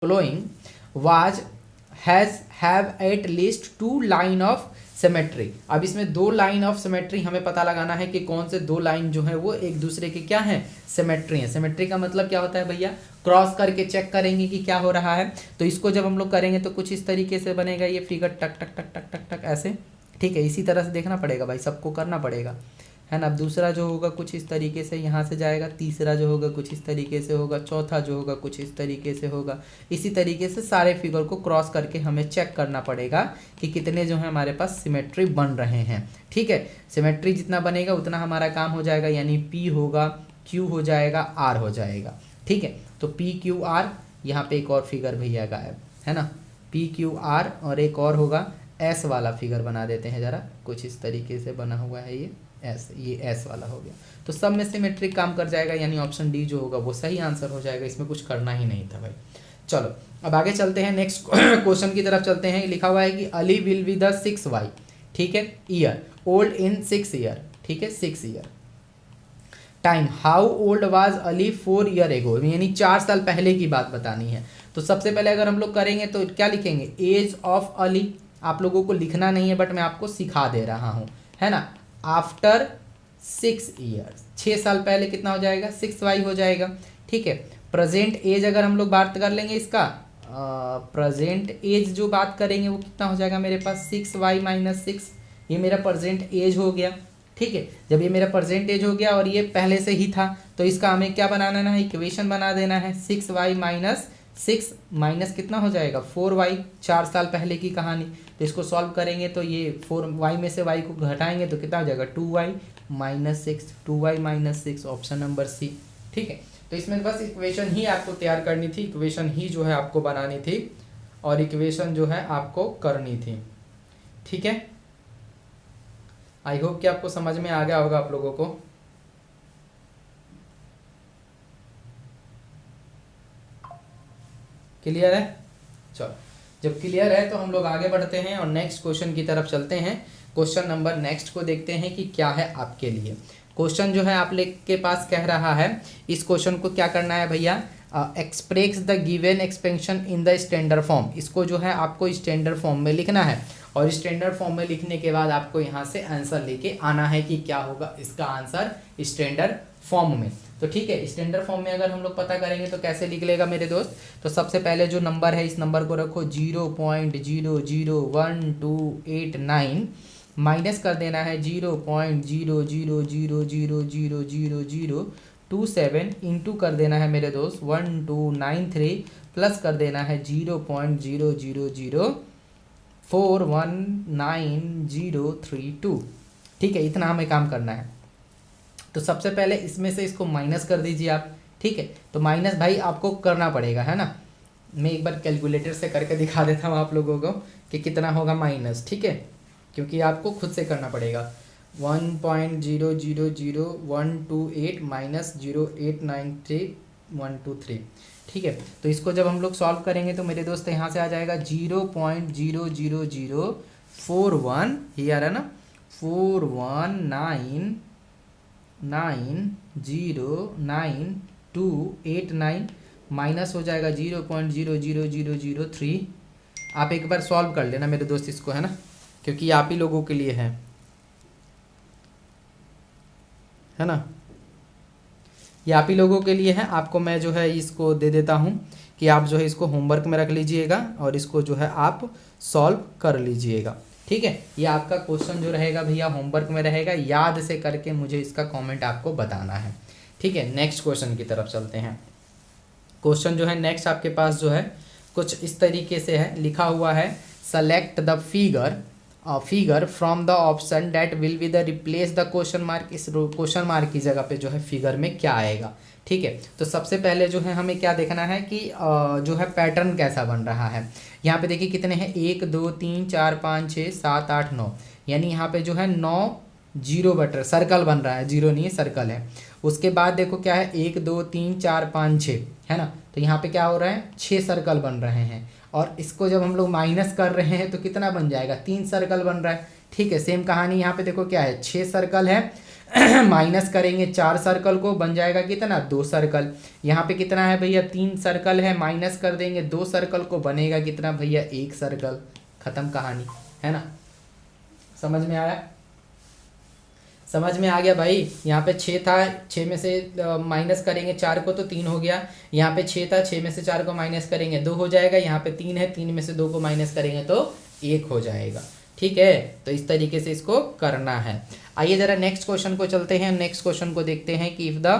following was has have at least 2 line of symmetry. अब इसमें 2 line of symmetry हमें पता लगाना है कि कौन से 2 लाइन जो है वो एक दूसरे के क्या है, सिमेट्री है। सिमेट्री का मतलब क्या होता है भैया, क्रॉस करके चेक करेंगे कि क्या हो रहा है। तो इसको जब हम लोग करेंगे तो कुछ इस तरीके से बनेगा ये फिगर, टक टक टक टक टक टक ऐसे, ठीक है। इसी तरह से देखना पड़ेगा भाई, सबको करना पड़ेगा, है ना। अब दूसरा जो होगा कुछ इस तरीके से यहाँ से जाएगा, तीसरा जो होगा कुछ इस तरीके से होगा, चौथा जो होगा कुछ इस तरीके से होगा। इसी तरीके से सारे फिगर को क्रॉस करके हमें चेक करना पड़ेगा कि कितने जो है हमारे पास सिमेट्री बन रहे हैं, ठीक है। सिमेट्री जितना बनेगा उतना हमारा काम हो जाएगा, यानी P होगा, Q हो जाएगा, R हो जाएगा, ठीक है। तो PQR, यहाँ पे एक और फिगर भैया गायब, है ना। PQR और एक और होगा S वाला फिगर बना देते हैं ज़रा, कुछ इस तरीके से बना हुआ है ये S वाला हो गया। तो सब में सिमेट्रिक काम कर जाएगा, यानी ऑप्शन डी जो होगा वो सही आंसर हो जाएगा। इसमें कुछ करना ही नहीं था भाई। चलो अब आगे चलते हैं, नेक्स्ट क्वेश्चन की तरफ चलते हैं। लिखा हुआ है कि Ali will be the 6y, ठीक है, ईयर ओल्ड इन 6 ईयर, ठीक है, 6 year time. How old was Ali 4 year ago, यानी 4 साल पहले की बात बतानी है। तो सबसे पहले अगर हम लोग करेंगे तो क्या लिखेंगे, एज ऑफ अली। आप लोगों को लिखना नहीं है बट मैं आपको सिखा दे रहा हूँ, है ना। आफ्टर 6 ईयर्स, 6 साल पहले कितना हो जाएगा, 6y हो जाएगा, ठीक है। प्रेजेंट एज अगर हम लोग बात कर लेंगे इसका, प्रेजेंट एज जो बात करेंगे वो कितना हो जाएगा मेरे पास, 6y माइनस 6, ये मेरा प्रेजेंट एज हो गया, ठीक है। जब ये मेरा प्रेजेंट एज हो गया और ये पहले से ही था तो इसका हमें क्या बनाना है, इक्वेशन बना देना है। 6y माइनस 6 माइनस कितना हो जाएगा, 4y, 4 साल पहले की कहानी। तो इसको सॉल्व करेंगे तो ये 4y में से y को घटाएंगे तो कितना हो जाएगा, 2y minus 6, 2y minus 6, option number C, ठीक है। तो इसमें बस इक्वेशन ही आपको तैयार करनी थी, इक्वेशन ही जो है आपको बनानी थी और इक्वेशन जो है आपको करनी थी, ठीक है। आई होप कि आपको समझ में आ गया होगा आप लोगों को। क्लियर है? चलो जब क्लियर है तो हम लोग आगे बढ़ते हैं और नेक्स्ट क्वेश्चन की तरफ चलते हैं। क्वेश्चन नंबर नेक्स्ट को देखते हैं कि क्या है आपके लिए। क्वेश्चन जो है आप लोग के पास कह रहा है, इस क्वेश्चन को क्या करना है भैया, express the given expansion in the standard form. इसको जो है आपको स्टैंडर्ड फॉर्म में लिखना है और स्टैंडर्ड फॉर्म में लिखने के बाद आपको यहाँ से आंसर लेके आना है कि क्या होगा इसका आंसर स्टैंडर्ड फॉर्म में। तो ठीक है, स्टैंडर्ड फॉर्म में अगर हम लोग पता करेंगे तो कैसे लिख लेगा मेरे दोस्त। तो सबसे पहले जो नंबर है इस नंबर को रखो 0.001289 माइनस कर देना है 0.00000027 इंटू कर देना है मेरे दोस्त 1293 प्लस कर देना है 0.00041932। ठीक है, इतना हमें काम करना है। तो सबसे पहले इसमें से इसको माइनस कर दीजिए आप, ठीक है। तो माइनस भाई आपको करना पड़ेगा, है ना। मैं एक बार कैलकुलेटर से करके दिखा देता हूँ आप लोगों को कि कितना होगा माइनस, ठीक है, क्योंकि आपको खुद से करना पड़ेगा। 1.000128 माइनस 0893123, ठीक है। तो इसको जब हम लोग सॉल्व करेंगे तो मेरे दोस्त यहाँ से आ जाएगा 0.00041, ये आ रहा है ना, 419909289 माइनस हो जाएगा 0.00003। आप एक बार सॉल्व कर लेना मेरे दोस्त इसको, है ना, क्योंकि आप ही लोगों के लिए है ना, ये आप ही लोगों के लिए है। आपको मैं जो है इसको दे देता हूँ कि आप जो है इसको होमवर्क में रख लीजिएगा और इसको जो है आप सॉल्व कर लीजिएगा, ठीक है। ये आपका क्वेश्चन जो रहेगा भैया होमवर्क में रहेगा, याद से करके मुझे इसका कमेंट आपको बताना है, ठीक है। नेक्स्ट क्वेश्चन की तरफ चलते हैं। क्वेश्चन जो है नेक्स्ट आपके पास जो है कुछ इस तरीके से है, लिखा हुआ है select the figure from the option that will be the replace the question mark. इस क्वेश्चन मार्क की जगह पे जो है फिगर में क्या आएगा, ठीक है। तो सबसे पहले जो है हमें क्या देखना है कि जो है पैटर्न कैसा बन रहा है। यहाँ पे देखिए कितने हैं, 1 2 3 4 5 6 7 8 9, यानी यहाँ पे जो है 9 जीरो बटर सर्कल बन रहा है, जीरो नहीं है सर्कल है। उसके बाद देखो क्या है 1 2 3 4 5 6, है ना। तो यहाँ पे क्या हो रहा है 6 सर्कल बन रहे हैं और इसको जब हम लोग माइनस कर रहे हैं तो कितना बन जाएगा, 3 सर्कल बन रहा है, ठीक है। सेम कहानी यहाँ पे देखो क्या है 6 सर्कल है माइनस करेंगे 4 सर्कल को, बन जाएगा कितना 2 सर्कल। यहाँ पे कितना है भैया 3 सर्कल है, माइनस कर देंगे 2 सर्कल को, बनेगा कितना भैया 1 सर्कल। खत्म कहानी, है ना। समझ में आया, समझ में आ गया भाई। यहाँ पे 6 था, 6 में से माइनस करेंगे 4 को तो 3 हो गया। यहाँ पे 6 था, 6 में से 4 को माइनस करेंगे 2 हो जाएगा। यहाँ पे 3 है, 3 में से 2 को माइनस करेंगे तो 1 हो जाएगा। ठीक है, तो इस तरीके से इसको करना है। आइए जरा नेक्स्ट क्वेश्चन को चलते हैं। नेक्स्ट क्वेश्चन को देखते हैं कि इफ़ द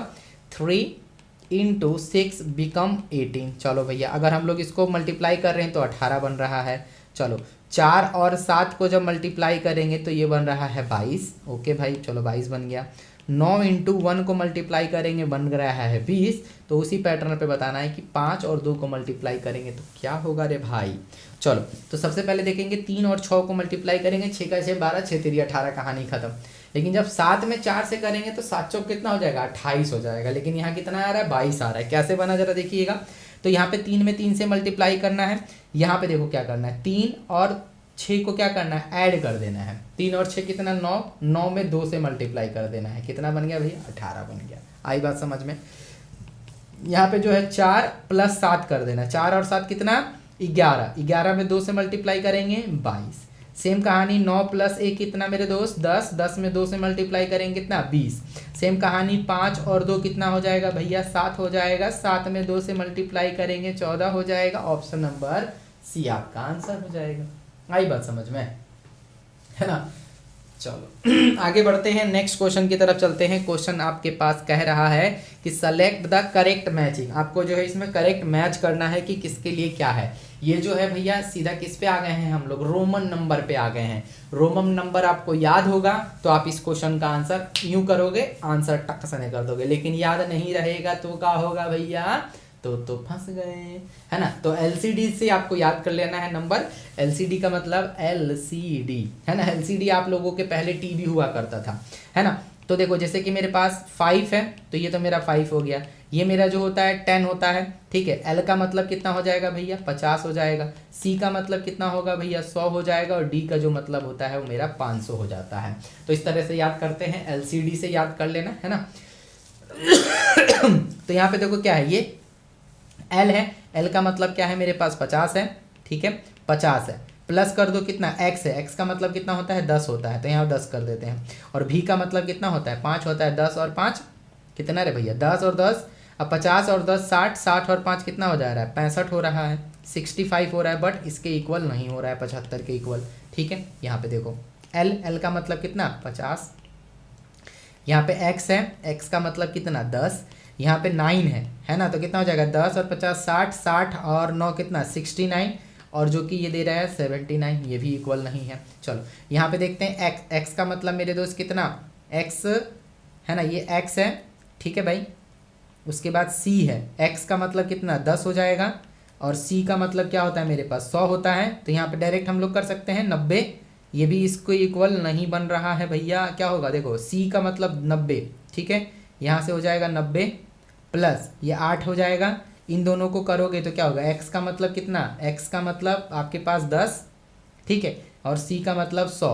3 × 6 बिकम 18। चलो भैया, अगर हम लोग इसको मल्टीप्लाई कर रहे हैं तो 18 बन रहा है। चलो 4 और 7 को जब मल्टीप्लाई करेंगे तो ये बन रहा है 22। ओके भाई, चलो 22 बन गया। 9 × 1 को मल्टीप्लाई करेंगे बन रहा है 20। तो उसी पैटर्न पे बताना है कि 5 और 2 को मल्टीप्लाई करेंगे तो क्या होगा रे भाई। चलो तो सबसे पहले देखेंगे 3 और 6 को मल्टीप्लाई करेंगे, 6 का 6 12, 6 3 18, कहानी खत्म। लेकिन जब 7 में 4 से करेंगे तो 7 चौक कितना हो जाएगा 28 हो जाएगा। लेकिन यहाँ कितना आ रहा है 22 आ रहा है। कैसे बना जरा देखिएगा। तो यहाँ पे 3 में 3 से मल्टीप्लाई करना है। यहाँ पे देखो क्या करना है, 3 और 6 को क्या करना है ऐड कर देना है। 3 और 6 कितना 9, 9 में 2 से मल्टीप्लाई कर देना है। कितना बन गया भैया 18 बन गया। आई बात समझ में। यहाँ पे जो है 4 + 7 कर देना। 4 और 7 कितना 11, 11 में 2 से मल्टीप्लाई करेंगे 22। सेम कहानी 9 + 1 कितना मेरे दोस्त 10, 10 में 2 से मल्टीप्लाई करेंगे कितना 20। सेम कहानी 5 और 2 कितना हो जाएगा भैया 7 हो जाएगा। 7 में 2 से मल्टीप्लाई करेंगे 14 हो जाएगा। ऑप्शन नंबर सी आपका आंसर हो जाएगा। आई बात समझ में, है ना। चलो आगे बढ़ते हैं, नेक्स्ट क्वेश्चन की तरफ चलते हैं। क्वेश्चन आपके पास कह रहा है कि सेलेक्ट द करेक्ट मैचिंग। आपको जो है इसमें करेक्ट मैच करना है कि किसके लिए क्या है। ये जो है भैया सीधा किस पे आ गए हैं हम लोग, रोमन नंबर पे आ गए हैं। रोमन नंबर आपको याद होगा तो आप इस क्वेश्चन का आंसर यूं करोगे, आंसर टक से कर दोगे। लेकिन याद नहीं रहेगा तो क्या होगा भैया, तो फंस गए, है ना। तो एलसीडी से आपको याद कर लेना है नंबर। एलसीडी का मतलब एलसीडी, है ना। एलसीडी आप लोगों के पहले टीवी हुआ करता था, है ना। तो देखो जैसे कि मेरे पास 5 है तो ये तो मेरा 5 हो गया। ये मेरा जो होता है 10 होता है, ठीक है। एल का मतलब कितना हो जाएगा भैया 50 हो जाएगा। सी का मतलब कितना होगा भैया 100 हो जाएगा। और डी का जो मतलब होता है वो मेरा 500 हो जाता है। तो इस तरह से याद करते हैं, एलसीडी से याद कर लेना, है ना। तो यहाँ पे देखो क्या है, ये एल है। एल का मतलब क्या है मेरे पास 50 है, ठीक है 50 है। प्लस कर दो कितना एक्स है, एक्स का मतलब कितना होता है 10 होता है, तो यहाँ 10 कर देते हैं। और भी का मतलब कितना होता है 5 होता है। 10 और 5 कितना रे भैया 10 और 10, अब 50 और 10 60, 60 और 5 कितना हो जा रहा है 65 हो रहा है, 65 हो रहा है। बट इसके इक्वल नहीं हो रहा है 75 के इक्वल, ठीक है। यहाँ पे देखो एल, एल का मतलब कितना 50। यहाँ पे एक्स है, एक्स का मतलब कितना 10। यहाँ पे 9 है ना। तो कितना हो जाएगा 10 और 50 60, 60 और 9 कितना 69। और जो कि ये दे रहा है 79, ये भी इक्वल नहीं है। चलो यहाँ पे देखते हैं एक्स, एक्स का मतलब मेरे दोस्त कितना एक्स है ना, ये एक्स है, ठीक है भाई। उसके बाद सी है, एक्स का मतलब कितना 10 हो जाएगा। और सी का मतलब क्या होता है मेरे पास 100 होता है। तो यहाँ पे डायरेक्ट हम लोग कर सकते हैं 90। ये भी इसको इक्वल नहीं बन रहा है भैया, क्या होगा देखो सी का मतलब 90, ठीक है। यहाँ से हो जाएगा 90 प्लस ये 8 हो जाएगा। इन दोनों को करोगे तो क्या होगा, एक्स का मतलब कितना, एक्स का मतलब आपके पास 10, ठीक है। और सी का मतलब 100,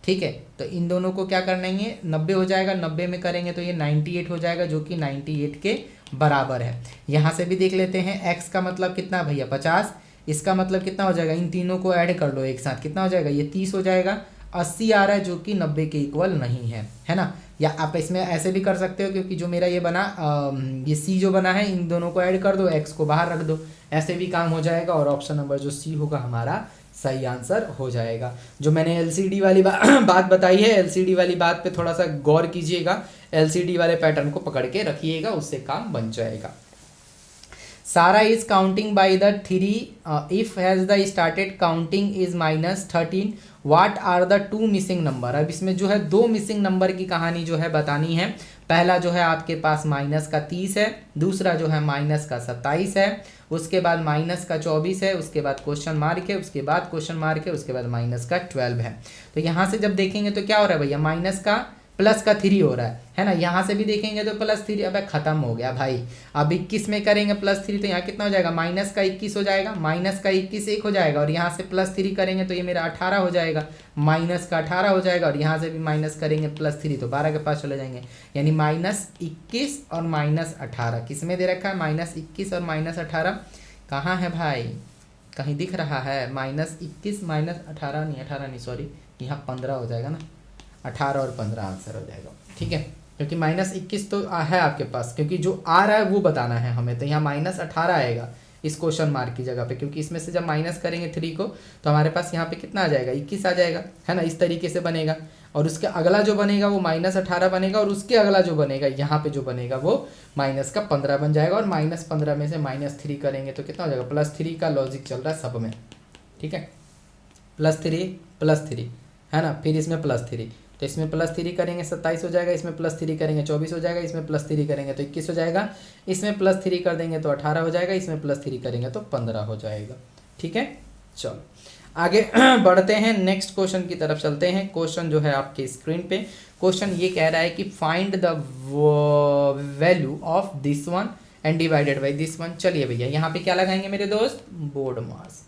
ठीक है। तो इन दोनों को क्या करेंगे 90 हो जाएगा, 90 में करेंगे तो ये 98 हो जाएगा, जो कि 98 के बराबर है। यहाँ से भी देख लेते हैं एक्स का मतलब कितना भैया 50, इसका मतलब कितना हो जाएगा, इन तीनों को ऐड कर लो एक साथ, कितना हो जाएगा ये 30 हो जाएगा। 80 आ रहा है जो कि 90 के इक्वल नहीं है ना। या आप इसमें ऐसे भी कर सकते हो, क्योंकि जो मेरा ये बना ये सी जो बना है इन दोनों को ऐड कर दो, एक्स को बाहर रख दो, ऐसे भी काम हो जाएगा। और ऑप्शन नंबर जो सी होगा हमारा सही आंसर हो जाएगा। जो मैंने एलसीडी वाली बात बताई है, एलसीडी वाली बात पे थोड़ा सा गौर कीजिएगा, एलसीडी वाले पैटर्न को पकड़ के रखिएगा, उससे काम बन जाएगा। सारा is counting by the 3 if has the started counting is -13 what are the 2 missing number. अब इसमें जो है 2 मिसिंग नंबर की कहानी जो है बतानी है। पहला जो है आपके पास -30 है, दूसरा जो है -27 है, उसके बाद -24 है, उसके बाद क्वेश्चन मार्क है, उसके बाद क्वेश्चन मार्क है, उसके बाद -12 है। तो यहाँ से जब देखेंगे तो क्या हो रहा है भैया, प्लस का 3 हो रहा है ना। यहाँ से भी देखेंगे तो +3, अब खत्म हो गया भाई। अब 21 में करेंगे +3 तो यहाँ कितना हो जाएगा, माइनस का 21 हो जाएगा, माइनस का 21 1 हो जाएगा, और यहाँ से +3 करेंगे तो ये मेरा 18 हो जाएगा, माइनस का 18 हो जाएगा, और यहाँ से भी माइनस करेंगे +3 तो 12 के पास चले जाएंगे, यानी -21 और -18 किस में दे रखा है, -21 और -18 कहाँ है भाई, कहीं दिख रहा है, -21 -18 सॉरी, यहाँ 15 हो जाएगा ना, 18 और 15 आंसर हो जाएगा, ठीक है, क्योंकि -21 तो है आपके पास, क्योंकि जो आ रहा है वो बताना है हमें, तो यहाँ -18 आएगा इस क्वेश्चन मार्क की जगह पे, क्योंकि इसमें से जब माइनस करेंगे 3 को तो हमारे पास यहाँ पे कितना आ जाएगा, 21 आ जाएगा, है ना, इस तरीके से बनेगा, और उसके अगला जो बनेगा वो -18 बनेगा, और उसके अगला जो बनेगा यहाँ पे जो बनेगा वो -15 बन जाएगा, और -15 में से -3 करेंगे तो कितना हो जाएगा, +3 का लॉजिक चल रहा है सब में, ठीक है, +3 है ना, फिर इसमें +3, तो इसमें +3 करेंगे 27 हो जाएगा, इसमें +3 करेंगे 24 हो जाएगा, इसमें +3 करेंगे तो 21 हो जाएगा, इसमें +3 कर देंगे तो 18 हो जाएगा, इसमें +3 करेंगे तो 15 हो जाएगा, ठीक है। चलो आगे बढ़ते हैं, नेक्स्ट क्वेश्चन की तरफ चलते हैं। क्वेश्चन जो है आपके स्क्रीन पे, क्वेश्चन ये कह रहा है कि find the value of this one and divided by this one. चलिए भैया यहाँ पे क्या लगाएंगे मेरे दोस्त, बोर्ड मास,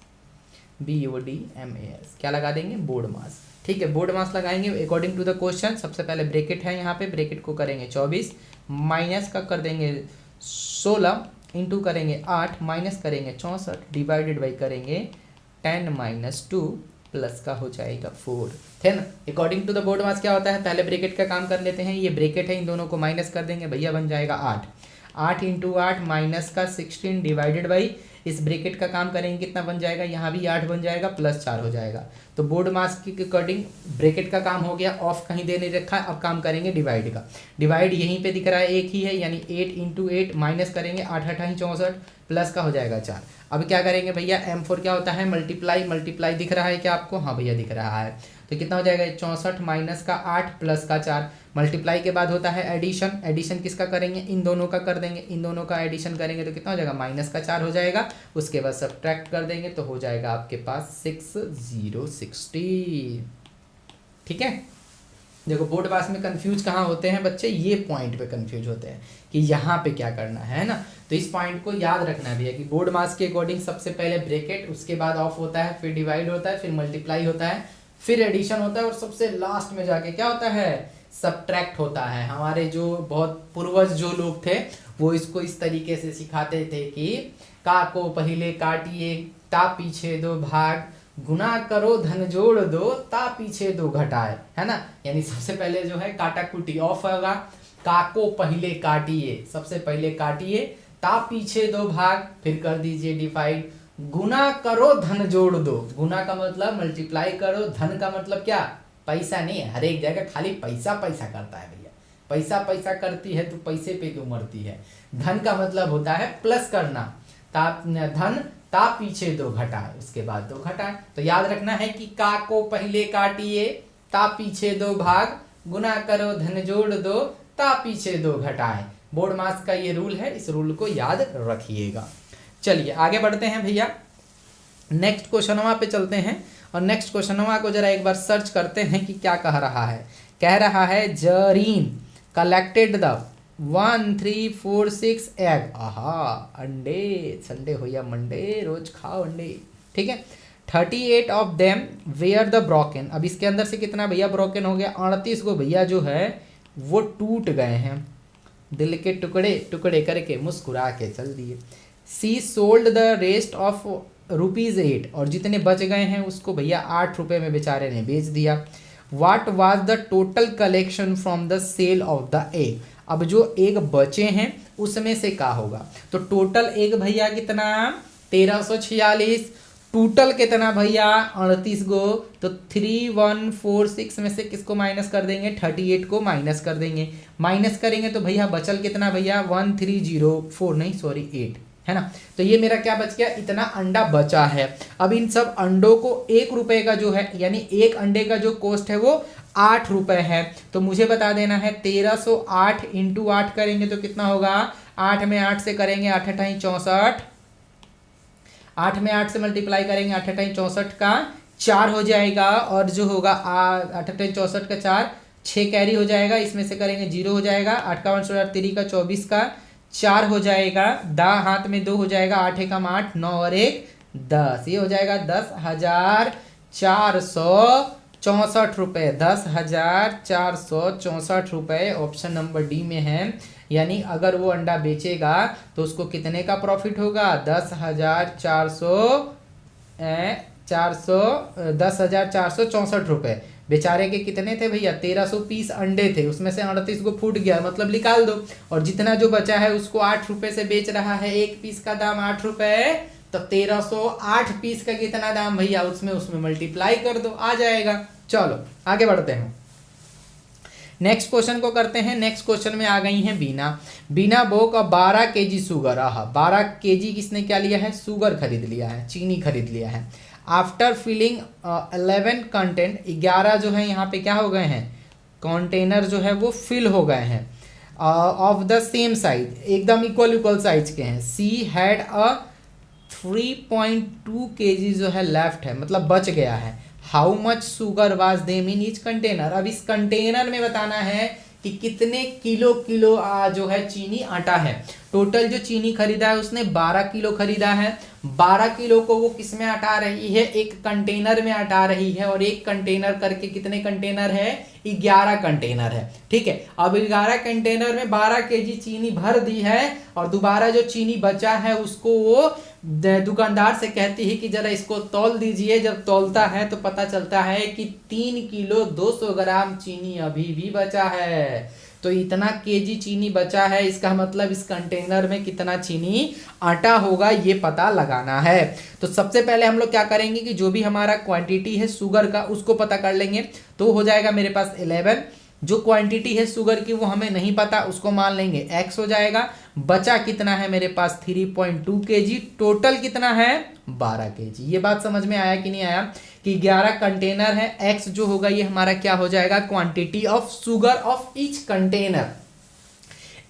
BODMAS, क्या लगा देंगे, बोर्ड मास, ठीक है, बोर्ड मास लगाएंगे अकॉर्डिंग टू द क्वेश्चन। सबसे पहले ब्रैकेट है यहाँ पे, ब्रैकेट को करेंगे 24, माइनस का कर देंगे 16, इंटू करेंगे 8, माइनस करेंगे 64, डिवाइडेड बाई करेंगे 10 - 2, प्लस का हो जाएगा 4, है ना। अकॉर्डिंग टू द बोर्ड मास क्या होता है, पहले ब्रैकेट का काम कर लेते हैं, ये ब्रैकेट है, इन दोनों को माइनस कर देंगे भैया, बन जाएगा 8, 8 × 8 माइनस का 16 डिवाइडेड बाई, इस ब्रैकेट का काम करेंगे कितना बन जाएगा, यहाँ भी 8 बन जाएगा, +4 हो जाएगा। तो बोर्ड मास के अकॉर्डिंग ब्रैकेट का काम हो गया, ऑफ कहीं दे नहीं रखा है, अब काम करेंगे डिवाइड का, डिवाइड यहीं पे दिख रहा है एक ही है, यानी 8 × 8 माइनस करेंगे 8 × 8 = 64, प्लस का हो जाएगा 4। अब क्या करेंगे भैया, M4 क्या होता है, मल्टीप्लाई, मल्टीप्लाई दिख रहा है क्या आपको, हाँ भैया दिख रहा है, तो कितना हो जाएगा 64 माइनस का 8 प्लस का 4, मल्टीप्लाई के बाद होता है एडिशन, एडिशन किसका करेंगे, इन दोनों का कर देंगे, इन दोनों का एडिशन करेंगे तो कितना हो जाएगा, -4 हो जाएगा, उसके बाद सब्ट्रैक्ट कर देंगे तो हो जाएगा आपके पास 6060, ठीक है। देखो बोर्ड मास में कंफ्यूज कहाँ होते हैं बच्चे, ये पॉइंट पे कंफ्यूज होते हैं कि यहाँ पे क्या करना है ना, तो इस पॉइंट को याद रखना भी है कि बोर्ड मास के अकॉर्डिंग सबसे पहले ब्रैकेट, उसके बाद ऑफ होता है, फिर डिवाइड होता है, फिर मल्टीप्लाई होता है, फिर एडिशन होता है, और सबसे लास्ट में जाके क्या होता है, सब्ट्रैक्ट होता है। हमारे जो बहुत पूर्वज जो लोग थे वो इसको इस तरीके से सिखाते थे कि का को पहले काटिए, ता पीछे दो भाग, गुना करो धन जोड़ दो, ता पीछे दो घटाए, है ना, यानी सबसे पहले जो है काटा कुटी ऑफ होगा, का को पहले काटिए, सबसे पहले काटिए, ता पीछे दो भाग, फिर कर दीजिए डिवाइड, गुना करो धन जोड़ दो, गुना का मतलब मल्टीप्लाई करो, धन का मतलब क्या, पैसा नहीं है, हर एक जगह खाली पैसा पैसा करता है भैया, पैसा पैसा करती है तो पैसे पे क्यों मरती है, धन का मतलब होता है प्लस करना, धन ता पीछे दो घटाए, उसके बाद दो घटाए, तो याद रखना है कि का को पहले काटिए, ता पीछे दो भाग, गुना करो धन जोड़ दो, ता पीछे दो घटाए, बोर्ड मास का ये रूल है, इस रूल को याद रखिएगा। चलिए आगे बढ़ते हैं भैया, नेक्स्ट क्वेश्चनवा पे चलते हैं, और नेक्स्ट क्वेश्चनवा को जरा एक बार सर्च करते हैं कि क्या कह रहा है। कह रहा है जरीन कलेक्टेड द 1 3 4 6 एग, आहा अंडे, संडे हो या मंडे रोज खाओ अंडे, ठीक है, 38 of them were the broken, अब इसके अंदर से कितना भैया ब्रोकन हो गया, 38 को भैया जो है वो टूट गए हैं, दिल के टुकड़े टुकड़े करके मुस्कुरा के चल दिए। सी सोल्ड द रेस्ट ऑफ ₹8, और जितने बच गए हैं उसको भैया 8 रुपये में बेचारे ने बेच दिया। What was the total collection from the sale of the egg, अब जो एग बचे हैं उसमें से क्या होगा, तो टोटल एग भैया कितना 1346, टोटल कितना भैया 38 गो, तो 3146 में से किसको माइनस कर देंगे, 38 को माइनस कर देंगे, माइनस करेंगे तो भैया बचल कितना भैया 1304 नहीं सॉरी 8, है ना, तो ये मेरा क्या बच गया, इतना अंडा बचा है। अब इन सब अंडों को 1 रुपए का जो है, यानी एक अंडे का जो कॉस्ट है वो 8 रुपए है, तो मुझे बता देना है 1308 × 8 करेंगे तो कितना होगा, 8 में 8 से करेंगे 8 × 8 = 64, 8 में 8 से मल्टीप्लाई करेंगे 8 × 8 = 64 का 4 हो जाएगा, और जो होगा 8 × 8 = 64 का 4 6 कैरी हो जाएगा, इसमें से करेंगे 0 हो जाएगा, 8 का 1 16 3 का 24 का 4 हो जाएगा, दा हाथ में 2 हो जाएगा, 8 एकम 8 9 और 1 10, ये हो जाएगा 10,464 रुपये, 10,464 रुपये ऑप्शन नंबर डी में है। यानी अगर वो अंडा बेचेगा तो उसको कितने का प्रॉफिट होगा, 10,464 रुपये। बेचारे के कितने थे भैया, 1300 पीस अंडे थे, उसमें से 38 को फूट गया, मतलब निकाल दो, और जितना जो बचा है उसको 8 रुपये से बेच रहा है, एक पीस का दाम 8 रुपये, तो 1308 पीस का कितना दाम भैया, उसमें मल्टीप्लाई कर दो, आ जाएगा। चलो आगे बढ़ते हैं, नेक्स्ट क्वेश्चन को करते हैं। नेक्स्ट क्वेश्चन में आ गई हैं बीना बो का 12 केजी शुगर, 12 केजी किसने क्या लिया है, शुगर खरीद लिया है, चीनी खरीद लिया है। आफ्टर फिलिंग 11 कंटेंट, 11 जो है यहाँ पे क्या हो गए हैं, कंटेनर जो है वो फिल हो गए हैं, ऑफ द सेम साइज, एकदम इक्वल साइज के हैं। सी हैड अ 3.2 केजी जो है लेफ्ट है, मतलब बच गया है। How much sugar was them in each container, अब इस कंटेनर में बताना है कि कितने किलो जो है चीनी आटा है। टोटल जो चीनी खरीदा है उसने 12 किलो खरीदा है, 12 किलो को वो किस में हटा रही है, एक कंटेनर में हटा रही है, और एक कंटेनर करके कितने कंटेनर है, 11 कंटेनर है। ठीक है, अब 11 कंटेनर में 12 केजी चीनी भर दी है, और दोबारा जो चीनी बचा है उसको वो दुकानदार से कहती है कि जरा इसको तौल दीजिए। जब तौलता है तो पता चलता है कि 3 किलो 200 ग्राम चीनी अभी भी बचा है। तो इतना केजी चीनी बचा है, इसका मतलब इस कंटेनर में कितना चीनी आटा होगा ये पता लगाना है। तो सबसे पहले हम लोग क्या करेंगे कि जो भी हमारा क्वांटिटी है शुगर का उसको पता कर लेंगे। तो हो जाएगा मेरे पास 11, जो क्वांटिटी है शुगर की वो हमें नहीं पता, उसको मान लेंगे x हो जाएगा। बचा कितना है मेरे पास 3.2 केजी, टोटल कितना है 12 केजी। ये बात समझ में आया कि नहीं आया, कि 11 कंटेनर है, x जो होगा ये हमारा क्या हो जाएगा, quantity of sugar of each container.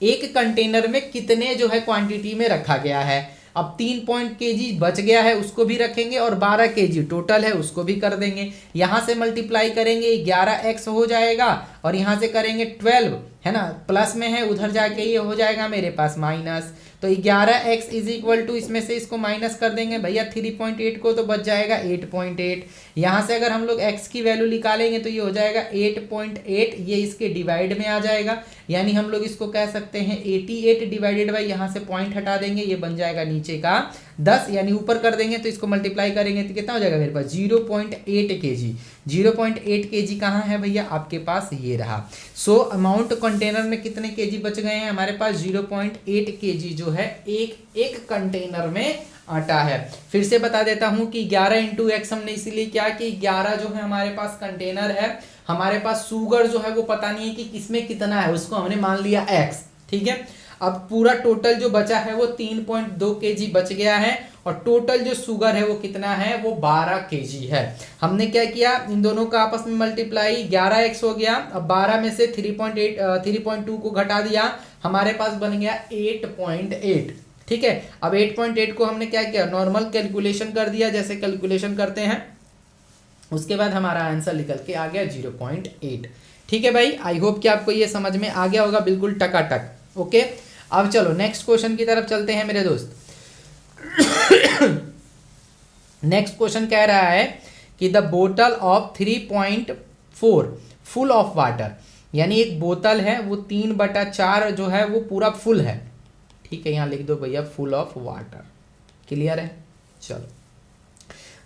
एक कंटेनर में कितने जो है क्वांटिटी में रखा गया है। अब 3 केजी बच गया है उसको भी रखेंगे, और 12 केजी टोटल है उसको भी कर देंगे। यहाँ से मल्टीप्लाई करेंगे 11x हो जाएगा, और यहाँ से करेंगे 12, है ना, प्लस में है, उधर जाके ये हो जाएगा मेरे पास माइनस। तो 11x इज इक्वल टू, इसमें से इसको माइनस कर देंगे भैया 3.8 को, तो बच जाएगा 8.8। यहाँ से अगर हम लोग x की वैल्यू निकालेंगे तो ये हो जाएगा 8.8, ये इसके डिवाइड में आ जाएगा, यानी हम लोग इसको कह सकते हैं 88 डिवाइडेड बाई, यहाँ से पॉइंट हटा देंगे, ये बन जाएगा नीचे का 10, यानी ऊपर कर देंगे तो इसको मल्टीप्लाई करेंगे तो कितना हो जाएगा मेरे पास 0.8 केजी। 0.8 केजी कहाँ है भैया, आपके पास ये रहा। सो अमाउंट कंटेनर में कितने केजी बच गए हैं हमारे पास, 0.8 केजी जो है एक कंटेनर में आटा है। फिर से बता देता हूं कि 11 इंटू एक्स हमने इसीलिए क्या कि 11 जो है हमारे पास कंटेनर है, हमारे पास शुगर जो है वो पता नहीं है कि किसमें कितना है, उसको हमने मान लिया एक्स। ठीक है, अब पूरा टोटल जो बचा है वो 3.2 केजी बच गया है, और टोटल जो शुगर है वो कितना है, वो 12 केजी है। हमने क्या किया, इन दोनों का आपस में मल्टीप्लाई, 11x हो गया, अब 12 में से 3.2 को घटा दिया, हमारे पास बन गया 8.8। ठीक है, अब 8.8 को हमने क्या किया, नॉर्मल कैलकुलेशन कर दिया, जैसे कैलकुलेशन करते हैं, उसके बाद हमारा आंसर निकल के आ गया 0.8। ठीक है भाई, आई होप कि आपको ये समझ में आ गया होगा बिल्कुल टकाटक। ओके, अब चलो नेक्स्ट क्वेश्चन की तरफ चलते हैं मेरे दोस्त। नेक्स्ट क्वेश्चन कह रहा है कि द बोतल ऑफ 3.4 फुल ऑफ वाटर, यानी एक बोतल है वो 3/4 जो है वो पूरा फुल है। ठीक है, यहां लिख दो भैया फुल ऑफ वाटर, क्लियर है। चलो,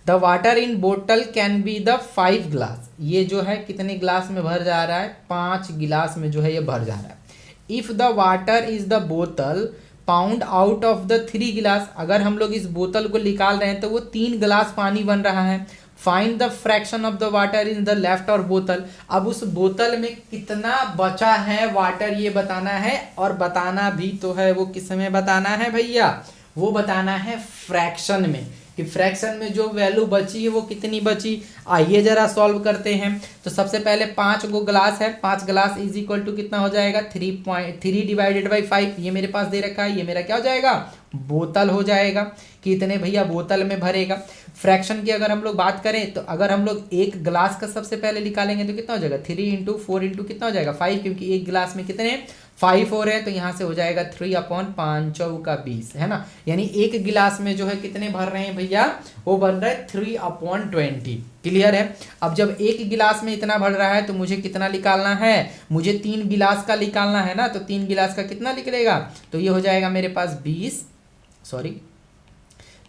द वाटर इन बोतल कैन बी द 5 ग्लास, ये जो है कितने ग्लास में भर जा रहा है, 5 गिलास में जो है ये भर जा रहा है। If the water is the बोतल पाउंड आउट ऑफ द 3 गिलास, अगर हम लोग इस बोतल को निकाल रहे हैं तो वो 3 गिलास पानी बन रहा है। Find the fraction of the water in the left और बोतल, अब उस बोतल में कितना बचा है वाटर ये बताना है, और बताना भी तो है वो किस में बताना है भैया, वो बताना है फ्रैक्शन में। कि फ्रैक्शन में जो वैल्यू बची है वो कितनी बची। आइए जरा सॉल्व करते हैं। तो सबसे पहले 5 गो ग्लास है, 5 ग्लास इज इक्वल टू कितना हो जाएगा 3 डिवाइडेड बाई 5, ये मेरे पास दे रखा है, ये मेरा क्या हो जाएगा बोतल हो जाएगा। कितने भैया बोतल में भरेगा। फ्रैक्शन की अगर हम लोग बात करें तो अगर हम लोग एक ग्लास का सबसे पहले निकालेंगे तो कितना हो जाएगा 3 इंटू 4 इंटू कितना हो जाएगा 5, क्योंकि एक गिलास में कितने 5 हो रहे हैं, तो यहाँ से हो जाएगा 3/5 है ना। यानी एक गिलास में जो है कितने भर रहे हैं भैया, वो बन रहा है 3/20। क्लियर है। अब जब एक गिलास में इतना भर रहा है तो मुझे कितना निकालना है, मुझे 3 गिलास का निकालना है ना। तो 3 गिलास का कितना निकलेगा, तो ये हो जाएगा मेरे पास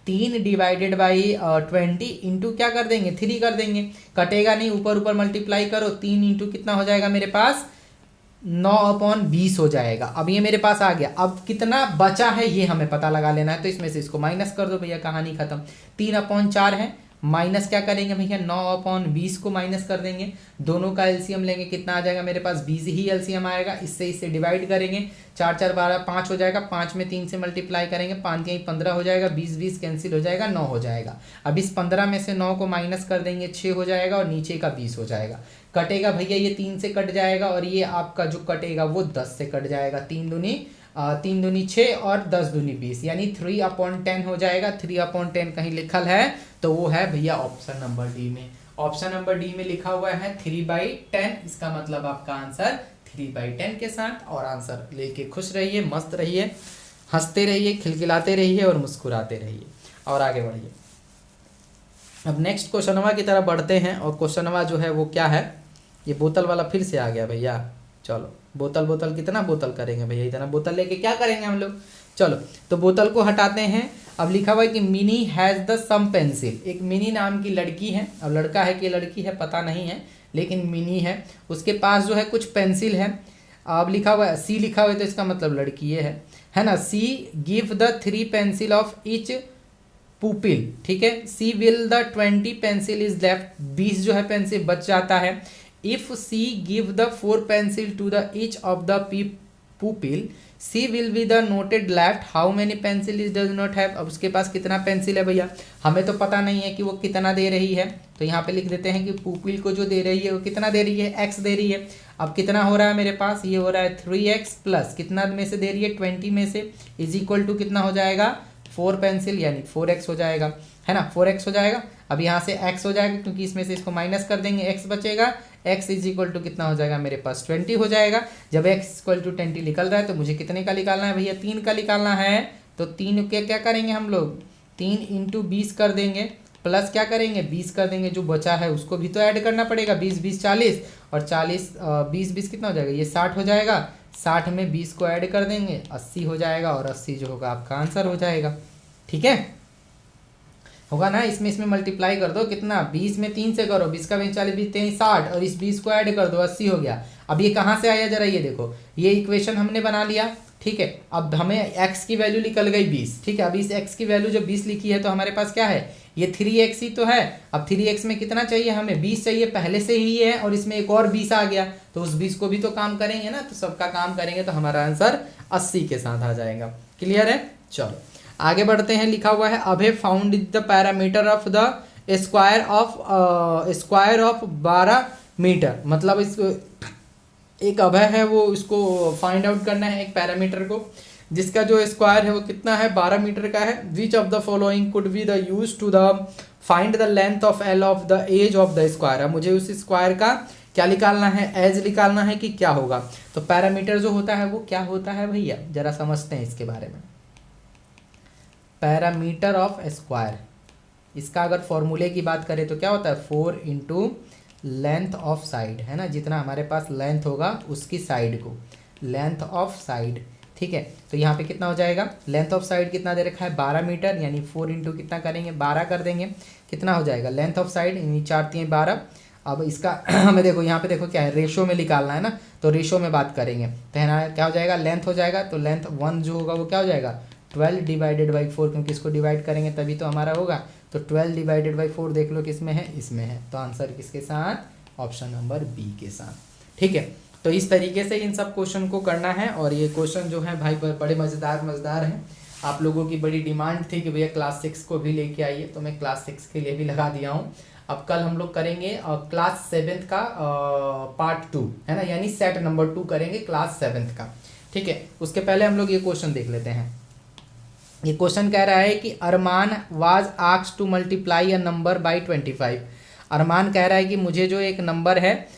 3 डिवाइडेड बाई 20 इंटू क्या कर देंगे 3 कर देंगे, कटेगा नहीं, ऊपर ऊपर मल्टीप्लाई करो, 3 इंटू कितना हो जाएगा मेरे पास 9/20 हो जाएगा। अब ये मेरे पास आ गया। अब कितना बचा है ये हमें पता लगा लेना है, तो इसमें से इसको माइनस कर दो भैया, कहानी खत्म। 3/4 है, माइनस क्या करेंगे भैया 9/20 को माइनस कर देंगे, दोनों का एलसीएम लेंगे, कितना आ जाएगा मेरे पास 20 ही एलसीएम आएगा। इससे इसे डिवाइड करेंगे, 4 4 12 5 हो जाएगा, 5 में 3 से मल्टीप्लाई करेंगे, 5 यहीं 15 हो जाएगा, 20 20 कैंसिल हो जाएगा, 9 हो जाएगा। अब इस 15 में से 9 को माइनस कर देंगे, 6 हो जाएगा, और नीचे का 20 हो जाएगा। कटेगा भैया, ये 3 से कट जाएगा, और ये आपका जो कटेगा वो 10 से कट जाएगा। 3 दूनी 6 और 10 दूनी 20, यानी 3/10 हो जाएगा। 3/10 कहीं लिखल है तो वो है भैया ऑप्शन नंबर डी में। ऑप्शन नंबर डी में लिखा हुआ है 3/10, इसका मतलब आपका आंसर 3/10 के साथ। और आंसर लेके खुश रहिए, मस्त रहिए, हंसते रहिए, खिलखिलाते रहिए और मुस्कुराते रहिए और आगे बढ़िए। अब नेक्स्ट क्वेश्चनवा की तरफ बढ़ते हैं, और क्वेश्चनवा जो है वो क्या है, ये बोतल वाला फिर से आ गया भैया। चलो बोतल कितना बोतल करेंगे भैया, इतना बोतल लेके क्या करेंगे हम लोग। चलो तो बोतल को हटाते हैं। अब लिखा हुआ है कि Mini has the some pencil. एक मिनी नाम की लड़की है, अब लड़का है कि लड़की है पता नहीं है, लेकिन मिनी है, उसके पास जो है कुछ पेंसिल है। अब लिखा हुआ है सी लिखा हुआ है, तो इसका मतलब लड़की है ना। She give the 3 pencil of each pupil, ठीक है। She will the 20 pencil is left, 20 जो है पेंसिल बच जाता है। If she give the 4 pencil to the each of the pupil, she will be the noted left, how many pencil is does not have. अब उसके पास कितना pencil है भैया, हमें तो पता नहीं है कि वो कितना दे रही है, तो यहाँ पे लिख देते हैं कि पुपिल को जो दे रही है वो कितना दे रही है, x दे रही है। अब कितना हो रहा है मेरे पास, ये हो रहा है 3x प्लस कितना में से दे रही है 20 में से, इज इक्वल टू कितना हो जाएगा 4 पेंसिल, यानी 4x हो जाएगा, है ना, 4x हो जाएगा। अब यहाँ से x हो जाएगा, क्योंकि इसमें से इसको माइनस कर देंगे, x बचेगा, x इज इक्वल टू कितना हो जाएगा मेरे पास 20 हो जाएगा। जब x इक्वल टू 20 निकल रहा है तो मुझे कितने का निकालना है भैया, 3 का निकालना है। तो 3 के क्या करेंगे हम लोग, 3 इंटू 20 कर देंगे, प्लस क्या करेंगे 20 कर देंगे, जो बचा है उसको भी तो ऐड करना पड़ेगा। 20 20 40, और 40 20 20 कितना हो जाएगा, ये 60 हो जाएगा। 60 में 20 को ऐड कर देंगे, 80 हो जाएगा, और 80 जो होगा आपका आंसर हो जाएगा। ठीक है, होगा ना। इसमें मल्टीप्लाई कर दो, कितना 20 में 3 से करो, 20 का 20 40 20 23 60, और इस 20 को ऐड कर दो, 80 हो गया। अब ये कहाँ से आया जरा ये देखो, ये इक्वेशन हमने बना लिया, ठीक है। अब हमें x की वैल्यू निकल गई 20, ठीक है। अब इस x की वैल्यू जब 20 लिखी है तो हमारे पास क्या है, ये 3x ही तो है। अब 3x में कितना चाहिए हमें, 20 चाहिए, पहले से ही है, और इसमें एक और 20 आ गया, तो उस 20 को भी तो काम करेंगे ना, तो सबका काम करेंगे तो हमारा आंसर 80 के साथ आ जाएगा। क्लियर है। चलो आगे बढ़ते हैं। लिखा हुआ है Abhay found the parameter of the square of 12 metre. मतलब इसको एक अभय है, वो इसको फाइंड आउट करना है एक पैरामीटर को, जिसका जो स्क्वायर है वो कितना है 12 मीटर का है। Which of the following could be the use to the find the length of L of the as of the square. अब मुझे उस स्क्वायर का क्या निकालना है, एज निकालना है कि क्या होगा। तो पैरामीटर जो होता है वो क्या होता है भैया, जरा समझते हैं इसके बारे में। पैरामीटर ऑफ स्क्वायर, इसका अगर फॉर्मूले की बात करें तो क्या होता है 4 इंटू लेंथ ऑफ साइड, है ना, जितना हमारे पास लेंथ होगा उसकी साइड को, लेंथ ऑफ साइड। ठीक है, तो यहाँ पे कितना हो जाएगा, लेंथ ऑफ साइड कितना दे रखा है 12 मीटर, यानी 4 इंटू कितना करेंगे 12 कर देंगे, कितना हो जाएगा लेंथ ऑफ साइड, यानी 4 3 12। अब इसका हमें देखो यहाँ पे देखो क्या है, रेशो में निकालना है ना, तो रेशो में बात करेंगे तो है ना, क्या हो जाएगा लेंथ हो जाएगा, तो लेंथ 1 जो होगा वो क्या हो जाएगा 12 डिवाइडेड बाई 4, क्योंकि इसको डिवाइड करेंगे तभी तो हमारा होगा। तो 12 डिवाइडेड बाई 4 देख लो किसमें है, इसमें है, तो आंसर किसके साथ, ऑप्शन नंबर बी के साथ। ठीक है, तो इस तरीके से इन सब क्वेश्चन को करना है, और ये क्वेश्चन जो है भाई बड़े मज़ेदार हैं। आप लोगों की बड़ी डिमांड थी कि भैया क्लास 6 को भी लेके आइए, तो मैं क्लास 6 के लिए भी लगा दिया हूँ। अब कल हम लोग करेंगे क्लास 7 का पार्ट 2, है ना, यानी सेट नंबर 2 करेंगे क्लास 7 का। ठीक है, उसके पहले हम लोग ये क्वेश्चन देख लेते हैं। ये क्वेश्चन कह रहा है कि Arman was asked to multiply a number by 25। Arman कह रहा है कि मुझे जो एक नंबर है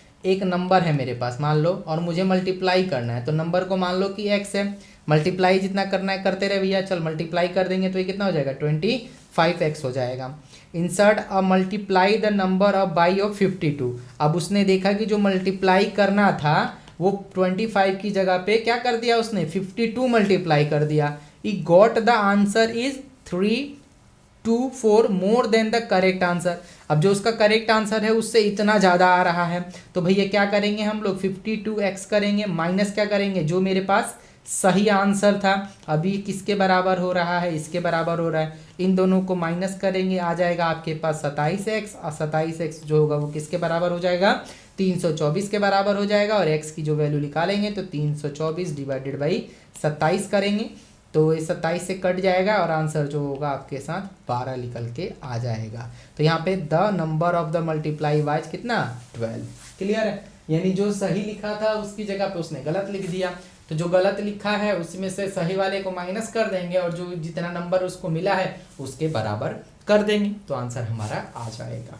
मेरे पास मान लो, और मुझे मल्टीप्लाई करना है। तो नंबर को मान लो कि x है, मल्टीप्लाई जितना करना है करते रहे भैया। चल मल्टीप्लाई कर देंगे तो ये कितना हो जाएगा 25x हो जाएगा। Insert a multiply the number of by of 52। अब उसने देखा कि जो मल्टीप्लाई करना था वो 25 की जगह पे क्या कर दिया उसने 52 मल्टीप्लाई कर दिया। He got the answer is 324 more than the correct answer. अब जो उसका करेक्ट आंसर है उससे इतना ज़्यादा आ रहा है, तो भैया क्या करेंगे हम लोग 52x करेंगे माइनस क्या करेंगे जो मेरे पास सही आंसर था। अभी किसके बराबर हो रहा है, इसके बराबर हो रहा है। इन दोनों को माइनस करेंगे, आ जाएगा आपके पास 27x, और 27x जो होगा वो किसके बराबर हो जाएगा 324 के बराबर हो जाएगा। और x की जो वैल्यू निकालेंगे तो 324 डिवाइडेड बाई 27 करेंगे तो ये 27 से कट जाएगा और आंसर जो होगा आपके साथ 12 निकल के आ जाएगा। तो यहाँ पे the number of the multiply wise कितना 12। क्लियर है, यानी जो सही लिखा था उसकी जगह पे उसने गलत लिख दिया। तो जो गलत लिखा है उसमें से सही वाले को माइनस कर देंगे और जो जितना नंबर उसको मिला है उसके बराबर कर देंगे, तो आंसर हमारा आ जाएगा।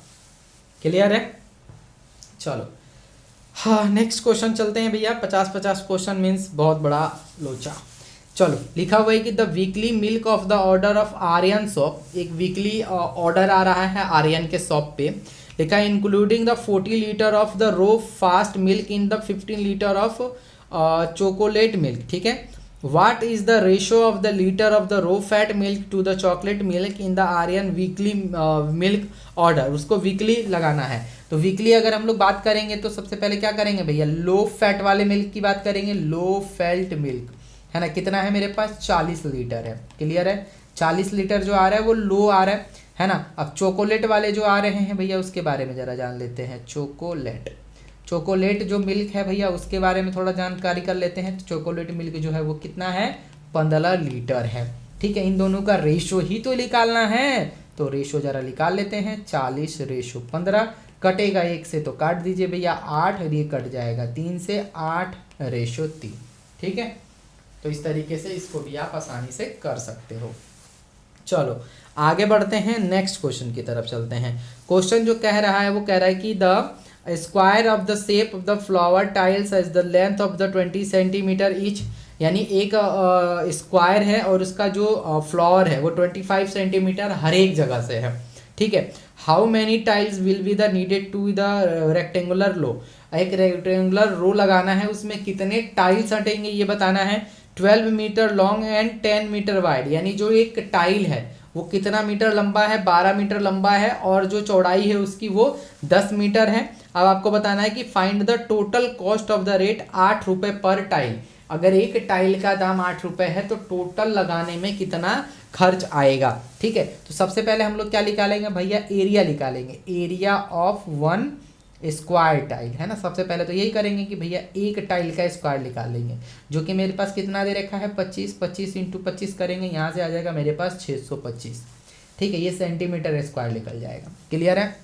क्लियर है, चलो हाँ नेक्स्ट क्वेश्चन चलते हैं भैया। 50-50 क्वेश्चन मीन्स बहुत बड़ा लोचा। चलो लिखा हुआ है कि the weekly milk of the order of Aryan shop. एक वीकली ऑर्डर आ रहा है आर्यन के शॉप पे। लिखा है including the 40 litre of the low fast milk in the 15 litre of chocolate milk. ठीक है, what is the ratio of the litre of the low fat milk to the chocolate milk in the Aryan weekly milk order. उसको weekly लगाना है। तो weekly अगर हम लोग बात करेंगे तो सबसे पहले क्या करेंगे भैया, लो फैट वाले मिल्क की बात करेंगे। लो फैट मिल्क है ना, कितना है मेरे पास 40 लीटर है। क्लियर है, 40 लीटर जो आ रहा है वो लो आ रहा है ना। अब चॉकोलेट वाले जो आ रहे हैं भैया उसके बारे में जरा जान लेते हैं। चॉकोलेट जो मिल्क है भैया उसके बारे में थोड़ा जानकारी कर लेते हैं। तो चॉकोलेट मिल्क जो है वो कितना है 15 लीटर है। ठीक है, इन दोनों का रेशो ही तो निकालना है, तो रेशो जरा निकाल लेते हैं। 40/15 कटेगा 1 से तो काट दीजिए भैया 8, और ये कट जाएगा 3 से 8/3। ठीक है, तो इस तरीके से इसको भी आप आसानी से कर सकते हो। चलो आगे बढ़ते हैं, नेक्स्ट क्वेश्चन की तरफ चलते हैं। क्वेश्चन जो कह रहा है वो कह रहा है कि the square of the shape of the flower tiles edge the length of the 20 centimetre each. यानी एक स्क्वायर है और उसका जो फ्लावर है वो 25 सेंटीमीटर हर एक जगह से है। ठीक है, how many tiles will be the needed to the rectangular row. एक रेक्टेंगुलर रो लगाना है, उसमें कितने टाइल्स हटेंगे ये बताना है। 12 metre long and 10 metre wide. यानी जो एक टाइल है वो कितना मीटर लंबा है 12 मीटर लंबा है, और जो चौड़ाई है उसकी वो 10 मीटर है। अब आपको बताना है कि find the total cost of the rate 8 रुपये पर टाइल। अगर एक टाइल का दाम 8 रुपये है तो टोटल लगाने में कितना खर्च आएगा। ठीक है, तो सबसे पहले हम लोग क्या निकालेंगे भैया, एरिया निकालेंगे। एरिया ऑफ 1 स्क्वायर टाइल है ना। सबसे पहले तो यही करेंगे कि भैया एक टाइल का स्क्वायर निकालेंगे, जो कि मेरे पास कितना दे रखा है 25 × 25 करेंगे, यहाँ से आ जाएगा मेरे पास 625। ठीक है, ये सेंटीमीटर स्क्वायर निकल जाएगा। क्लियर है,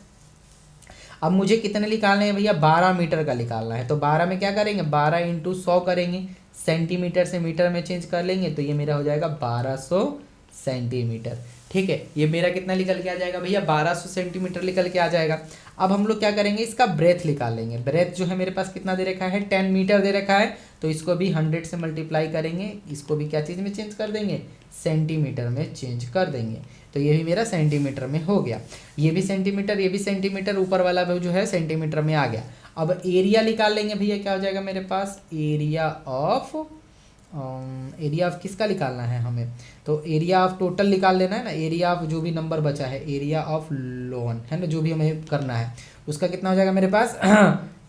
अब मुझे कितने निकालने हैं भैया 12 मीटर का निकालना है। तो 12 में क्या करेंगे 12 × 100 करेंगे, सेंटीमीटर से मीटर में चेंज कर लेंगे तो ये मेरा हो जाएगा 1200 सेंटीमीटर। ठीक है, ये मेरा कितना निकल के आ जाएगा भैया 1200 सेंटीमीटर निकल के आ जाएगा। अब हम लोग क्या करेंगे, इसका ब्रेथ निकाल लेंगे। ब्रेथ जो है मेरे पास कितना दे रखा है 10 मीटर दे रखा है, तो इसको भी 100 से मल्टीप्लाई करेंगे। इसको भी क्या चीज़ में चेंज कर देंगे, सेंटीमीटर में चेंज कर देंगे। तो ये भी मेरा सेंटीमीटर में हो गया, ये भी सेंटीमीटर, ये भी सेंटीमीटर, ऊपर वाला जो है सेंटीमीटर में आ गया। अब एरिया निकाल लेंगे भैया, क्या हो जाएगा मेरे पास एरिया ऑफ किसका निकालना है हमें, तो एरिया ऑफ टोटल निकाल लेना है ना। एरिया ऑफ जो भी नंबर बचा है, एरिया ऑफ लॉन है ना, जो भी हमें करना है उसका कितना हो जाएगा मेरे पास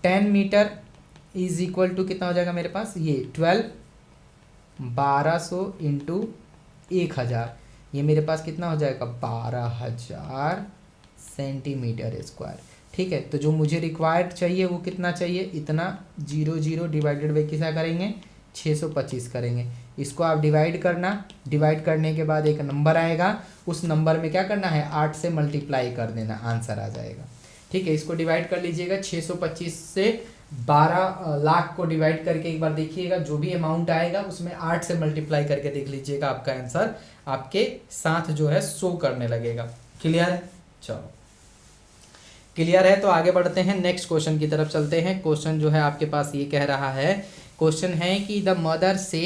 10 मीटर इज इक्वल टू कितना हो जाएगा मेरे पास ये 1200 × 1000। ये मेरे पास कितना हो जाएगा 12000 सेंटीमीटर स्क्वायर। ठीक है, तो जो मुझे रिक्वायर्ड चाहिए वो कितना चाहिए, इतना 0 0 डिवाइडेड बाई किसा करेंगे 625 करेंगे। इसको आप डिवाइड करना, डिवाइड करने के बाद एक नंबर आएगा, उस नंबर में क्या करना है 8 से मल्टीप्लाई कर देना, आंसर आ जाएगा। ठीक है, इसको डिवाइड कर लीजिएगा 625 से 12 लाख को डिवाइड करके एक बार देखिएगा, जो भी अमाउंट आएगा उसमें 8 से मल्टीप्लाई करके देख लीजिएगा, आपका आंसर आपके साथ जो है शो करने लगेगा। क्लियर है? चलो क्लियर है, तो आगे बढ़ते हैं, नेक्स्ट क्वेश्चन की तरफ चलते हैं। क्वेश्चन जो है आपके पास ये कह रहा है, क्वेश्चन है कि the mother says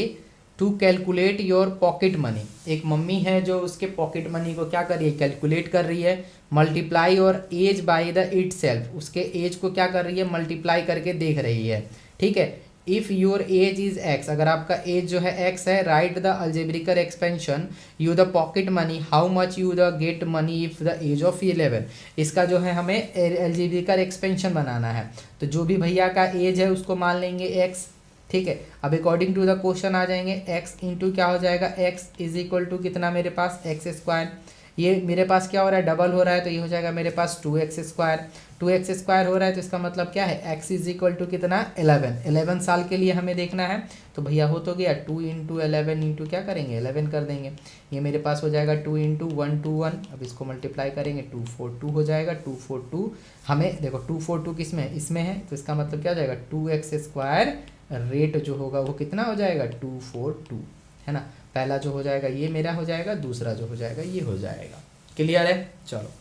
to calculate your pocket money. एक मम्मी है जो उसके पॉकेट मनी को क्या कर रही है, कैलकुलेट कर रही है। मल्टीप्लाई और edge by the itself, उसके एज को क्या कर रही है, मल्टीप्लाई करके देख रही है। ठीक है, if your age is x, अगर आपका एज जो है एक्स है, write the algebraic expansion you the pocket money, how much you the get money if the as of 11। इसका जो है हमें अलजेब्रिकल एक्सपेंशन बनाना है, तो जो भी भैया का एज है उसको मान लेंगे एक्स। ठीक है, अब अकॉर्डिंग टू द क्वेश्चन आ जाएंगे, एक्स इंटू क्या हो जाएगा, एक्स इज इक्वल टू कितना मेरे पास एक्स स्क्वायर, ये मेरे पास क्या हो रहा है डबल हो रहा है, तो ये हो जाएगा मेरे पास 2x स्क्वायर। 2x स्क्वायर हो रहा है तो इसका मतलब क्या है, x इज इक्वल टू कितना 11 साल के लिए हमें देखना है, तो भैया हो तो गया 2 इंटू 11 इंटू क्या करेंगे 11 कर देंगे, ये मेरे पास हो जाएगा 2 इंटू 121, अब इसको मल्टीप्लाई करेंगे 242 हो जाएगा। 242 हमें देखो 242 किस में, इसमें है, तो इसका मतलब क्या हो जाएगा 2x स्क्वायर रेट जो होगा वो कितना हो जाएगा 242, है ना। पहला जो हो जाएगा ये मेरा हो जाएगा, दूसरा जो हो जाएगा ये हो जाएगा। क्लियर है? चलो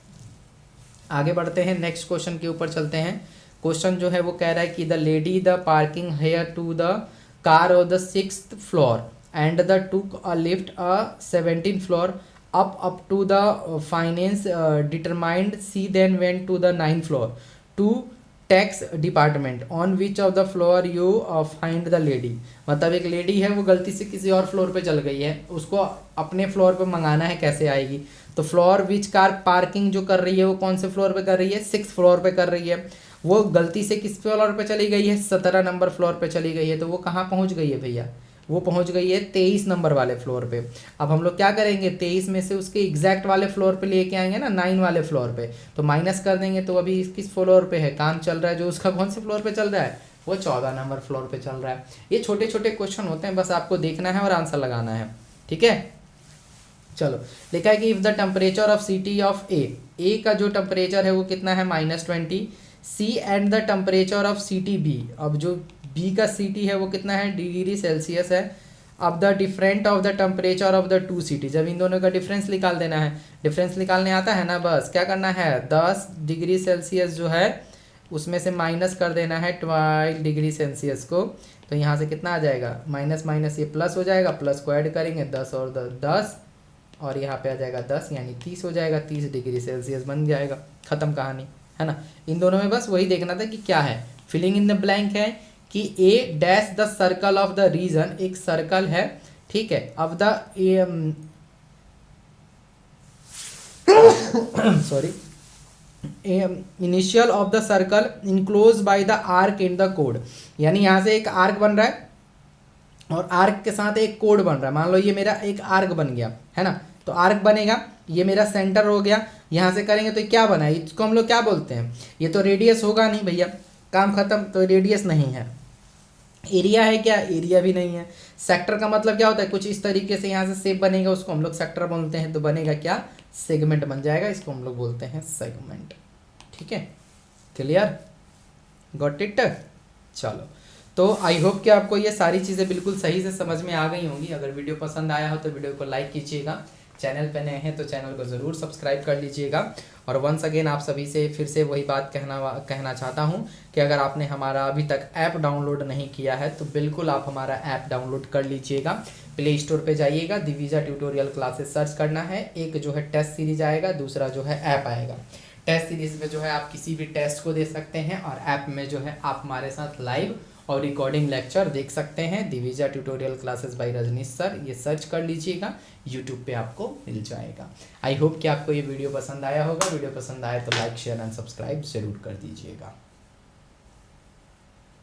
आगे बढ़ते हैं, नेक्स्ट क्वेश्चन के ऊपर चलते हैं। क्वेश्चन जो है वो कह रहा है कि the lady the parking her to the car of the 6th floor and the took a lift a 17th floor up to the finance determined see then went to the 9th floor to tax department on which of the floor you find the lady. मतलब एक lady है वो गलती से किसी और floor पे चल गई है, उसको अपने फ्लोर पे मंगाना है, कैसे आएगी, तो फ्लोर विच कार पार्किंग जो कर रही है वो कौन से फ्लोर पे कर रही है, 6th फ्लोर पे कर रही है। वो गलती से किस फ्लोर पे चली गई है, 17 नंबर फ्लोर पे चली गई है, तो वो कहाँ पहुँच गई है भैया, वो पहुंच गई है 23 नंबर वाले फ्लोर पे। अब हम लोग क्या करेंगे, 23 में से उसके एग्जैक्ट वाले फ्लोर पे लेके आएंगे ना 9 वाले फ्लोर पे, तो माइनस कर देंगे, तो अभी किस फ्लोर पे है, काम चल रहा है जो उसका कौन से फ्लोर पे चल रहा है, वो 14 नंबर फ्लोर पे चल रहा है। ये छोटे छोटे क्वेश्चन होते हैं, बस आपको देखना है और आंसर लगाना है। ठीक है, चलो लिखा है कि if the temperature of city of A का जो टेम्परेचर है वो कितना है -20, C and the temperature of city B, अब जो बी का सिटी है वो कितना है डिग्री सेल्सियस है। अब the different of the temperature of the 2 city, जब इन दोनों का डिफरेंस निकाल देना है, डिफरेंस निकालने आता है ना, बस क्या करना है 10 डिग्री सेल्सियस जो है उसमें से माइनस कर देना है 12 डिग्री सेल्सियस को, तो यहाँ से कितना आ जाएगा माइनस माइनस ये प्लस हो जाएगा, प्लस को ऐड करेंगे 10 और 10 और यहाँ पे आ जाएगा 10 यानी 30 हो जाएगा, 30 डिग्री सेल्सियस बन जाएगा, ख़त्म कहानी, है ना। इन दोनों में बस वही देखना था कि क्या है, फिलिंग इन द ब्लैंक है कि A dash the circle of the region, एक सर्कल है, ठीक है, अब the sorry initial of the circle enclose by the arc in the code, यानी यहाँ से एक आर्क बन रहा है और आर्क के साथ एक कोड बन रहा है। मान लो ये मेरा एक आर्क बन गया, है ना, तो आर्क बनेगा, ये मेरा सेंटर हो गया, यहाँ से करेंगे तो क्या बना, इसको हम लोग क्या बोलते हैं, ये तो रेडियस होगा नहीं भैया, काम खत्म, तो रेडियस नहीं है। एरिया है क्या, एरिया भी नहीं है। सेक्टर का मतलब क्या होता है, कुछ इस तरीके से यहाँ से शेप बनेगा, उसको हम लोग सेक्टर बोलते हैं, तो बनेगा क्या सेगमेंट बन जाएगा, इसको हम लोग बोलते हैं सेगमेंट। ठीक है, क्लियर, गॉट इट। चलो तो आई होप कि आपको ये सारी चीज़ें बिल्कुल सही से समझ में आ गई होंगी। अगर वीडियो पसंद आया हो तो वीडियो को लाइक कीजिएगा, चैनल पे नए हैं तो चैनल को ज़रूर सब्सक्राइब कर लीजिएगा। और वंस अगेन आप सभी से फिर से वही बात कहना चाहता हूँ कि अगर आपने हमारा अभी तक ऐप डाउनलोड नहीं किया है तो बिल्कुल आप हमारा ऐप डाउनलोड कर लीजिएगा। प्ले स्टोर पे जाइएगा, दिविजा ट्यूटोरियल क्लासेस सर्च करना है, एक जो है टेस्ट सीरीज आएगा, दूसरा जो है ऐप आएगा। टेस्ट सीरीज में जो है आप किसी भी टेस्ट को दे सकते हैं और ऐप में जो है आप हमारे साथ लाइव और रिकॉर्डिंग लेक्चर देख सकते हैं। Divija tutorial classes by Rajneesh sir, ये सर्च कर लीजिएगा, यूट्यूब पे आपको मिल जाएगा। आई होप कि आपको ये वीडियो पसंद आया होगा। वीडियो पसंद आए तो लाइक शेयर एंड सब्सक्राइब जरूर कर दीजिएगा।